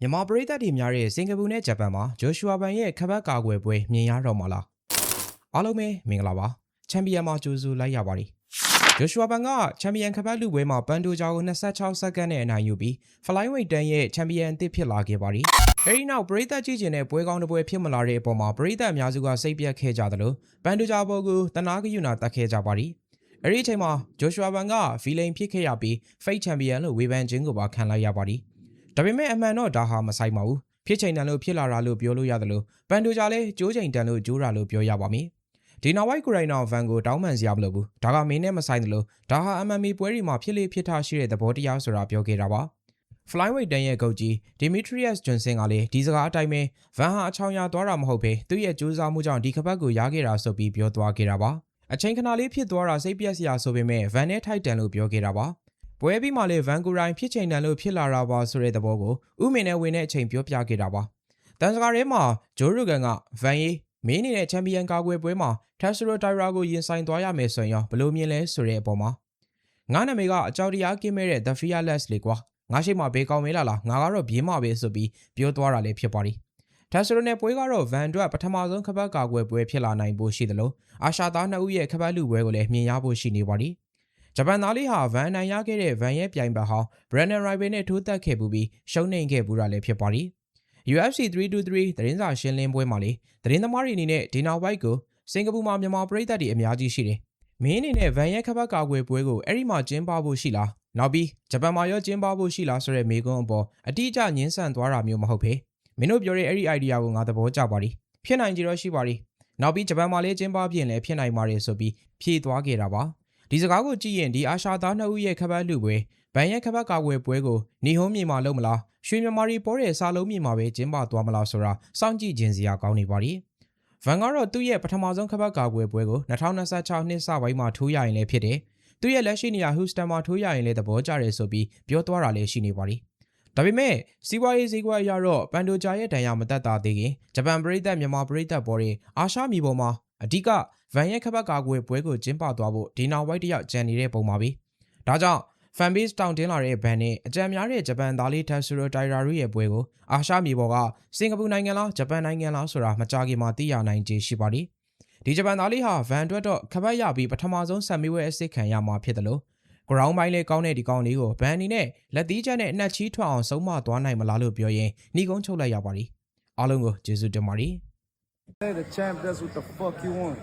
မြန်မာပရိသတ်တွေများတဲ့စင်ကာပူနဲ့ဂျပန်မှာဂျိုရှူအာဘန်ရဲ့ခပတ်ကာကွယ်ပွဲမြင်ရတော့မှာလားအားလုံးပဲမင်္ဂလာပါချန်ပီယံမှာကြိုးစိုးလိုက်ရပါတယ်ဂျိုရှူအာဘန်ကချန်ပီယံခပတ်လူပွဲမှာပန်တိုဂျာကို26စက္ကန့်နဲ့အနိုင်ယူပြီးဖလိုင်းဝိတ်တန်းရဲ့ချန်ပီယံအသစ်ဖြစ်လာခဲ့ပါတယ်အဲဒီနောက်ပရိသတ်ကြည့်ကျင်တဲ့ပွဲကောင်းတစ်ပွဲဖြစ်မလာတဲ့အပေါ်မှာပရိသတ်အများစုကစိတ်ပြတ်ခဲ့ကြသလိုပန်တိုဂျာဘော်ကိုတနာကယူနာတက်ခဲ့ကြပါတယ်အဲဒီအချိန်မှာဂျိုရှူအာဘန်ကဗီလိန်ဖြစ်ခဲ့ရပြီးဖိတ်ချန်ပီယံလို့ဝေဖန်ခြင်းကိုပါခံလိုက်ရပါတယ်ဒါပေမဲ့အမှန်တော့ဒါဟာမဆိုင်ပါဘူးဖြစ်ချိန်တန်လို့ဖြစ်လာတာလို့ပြောလို့ရတယ်လို့ပန်တိုဂျာလည်းကျိုးချိန်တန်လို့ကျိုးတာလို့ပြောရပါမယ်ဒီနောက်ဝိုက်ကိုရိုင်နာဗန်ကိုတောင်းပန်စရာမလိုဘူးဒါကမင်းနဲ့မဆိုင်တယ်လို့ဒါဟာ MMA ပွဲတွေမှာဖြစ်လေဖြစ်ထားရှိတဲ့သဘောတရားဆိုတာပြောခဲ့တာပါ Flyweight တန်းရဲ့ဂုတ်ကြီး Demetrius Johnson ကလည်းဒီစကားအတိုင်းပဲဗန်ဟာအချောင်ရသွားတာမဟုတ်ပဲသူ့ရဲ့ကြိုးစားမှုကြောင့်ဒီခပတ်ကိုရခဲ့တာဆိုပြီးပြောသွားခဲ့တာပါအချိန်ခဏလေးဖြစ်သွားတာစိတ်ပြက်စရာဆိုပေမဲ့ဗန်နဲ့ထိုက်တန်လို့ပြောခဲ့တာပါပွဲပြီးမှလည်းဗန်ကူရိုင်းဖြစ်ချိန်တန်လို့ဖြစ်လာတာပါဆိုတဲ့သဘောကိုဥမင်နဲ့ဝင်တဲ့အချိန်ပြောပြခဲ့တာပါတန်စကားထဲမှာဂျိုးရူဂန်ကဗန်ရေးမင်းနေတဲ့ချန်ပီယံကာကွယ်ပွဲမှာတက်စရိုတိုင်ရာကိုရင်ဆိုင်သွားရမယ်ဆိုရင်ဘယ်လိုမြင်လဲဆိုတဲ့အပေါ်မှာငါနာမည်ကအကြောက်တရားကင်းမဲ့တဲ့ The Fearless လေကွာငါရှိမှဘေးကောင်းမဲလားငါကတော့ဘေးမှပဲဆိုပြီးပြောသွားတာလည်းဖြစ်ပါတယ်တက်စရိုနဲ့ပွဲကတော့ဗန်အတွက်ပထမဆုံးခပတ်ကာကွယ်ပွဲဖြစ်လာနိုင်ဖို့ရှိတယ်လို့အာရှသားနှစ်ဦးရဲ့ခပတ်လူပွဲကိုလည်းမြင်ရဖို့ရှိနေပါတယ်ဂျပန်သားလေးဟာဗန်နိုင်ရခဲ့တဲ့ဗန်ရဲ့ပြိုင်ဘက်ဟောင်း Brandon Royval နဲ့ထိုးတက်ခဲ့ပူပြီးရှုံးနိမ့်ခဲ့ပူတာလည်းဖြစ်ပါတယ်။ UFC 323သတင်းစာရှင်းလင်းပွဲမှာလေသတင်းသမားတွေအနေနဲ့ဒီနောက်ဝိုက်ကိုစင်ကာပူမှာမြန်မာပရိသတ်တွေအများကြီးရှိတယ်။မင်းအနေနဲ့ဗန်ရဲ့ခပတ်ကာကွယ်ပွဲကိုအဲ့ဒီမှာကျင်းပဖို့ရှိလား။နောက်ပြီးဂျပန်မှာရောကျင်းပဖို့ရှိလားဆိုတဲ့မေးခွန်းအပေါ်အတိအကျညှင်းဆန်သွားတာမျိုးမဟုတ်ပဲ။မင်းတို့ပြောတဲ့အဲ့ဒီ idea ကိုငါသဘောကျပါတယ်။ဖြစ်နိုင်ကြတော့ရှိပါတယ်။နောက်ပြီးဂျပန်မှာလည်းကျင်းပပြင်လည်းဖြစ်နိုင်ပါတယ်ဆိုပြီးဖြေသွားခဲ့တာပါ။ဒီစကားကိုကြည့်ရင်ဒီအာရှသားနှစ်ဦးရဲ့ခပတ်လူပွဲဗန်ရဲ့ခပတ်ကာကွယ်ပွဲကိုနေဟုံးမြေမှာလုပ်မလားရွှေမြန်မာရီပေါ်တဲ့စားလုံးမြေမှာပဲကျင်းပသွားမလားဆိုတာစောင့်ကြည့်ခြင်းစရာကောင်းနေပါပြီဗန်ကတော့သူ့ရဲ့ပထမဆုံးခပတ်ကာကွယ်ပွဲကို2026နှစ်စပိုင်းမှာထိုးရရင်လည်းဖြစ်တယ်သူ့ရဲ့လက်ရှိနေရာဟူစတန်မှာထိုးရရင်လည်းသဘောကျတယ်ဆိုပြီးပြောသွားတာလည်းရှိနေပါပြီဒါပေမဲ့စီးပွားရေးဈေးကွက်အရတော့ပန်တိုဂျာရဲ့ဒဏ်ရာမတက်တာသေးခင်ဂျပန်ပရိသတ်မြန်မာပရိသတ်ပေါ်တဲ့အာရှမြေပေါ်မှာအဓိကဗန်ရဲ့ခပတ်ကာကွယ်ပွဲကိုကျင်းပသွားဖို့ဒီနောက်ဝိုက်တယောက်ကြံနေတဲ့ပုံပါပဲဒါကြောင့် fan base တောင်းတင်းလာတဲ့ဗန်နဲ့အကြံများတဲ့ဂျပန်သားလေးတက်ဆူရိုတိုင်ရာတို့ရဲ့ပွဲကိုအာရှမြေပေါ်ကစင်ကာပူနိုင်ငံလားဂျပန်နိုင်ငံလားဆိုတာမကြာခင်မှာသိရနိုင်ခြေရှိပါသည်ဒီဂျပန်သားလေးဟာဗန်အတွက်တော့ခပတ်ရပြီးပထမဆုံးဆန်မီဝဲအစ်စ်ခံရမှာဖြစ်တယ်လို့ ground ပိုင်းလေးကောင်းတဲ့ဒီကောင်လေးကိုဗန်အနေနဲ့လက်သီးချက်နဲ့အနှက်ချီးထွက်အောင်ဆုံးမသွားနိုင်မလားလို့ပြောရင်နှီးကုန်းချုပ်လိုက်ရပါသည်အားလုံးကိုကျေးဇူးတင်ပါတယ် Hey, the champ does what the fuck you want.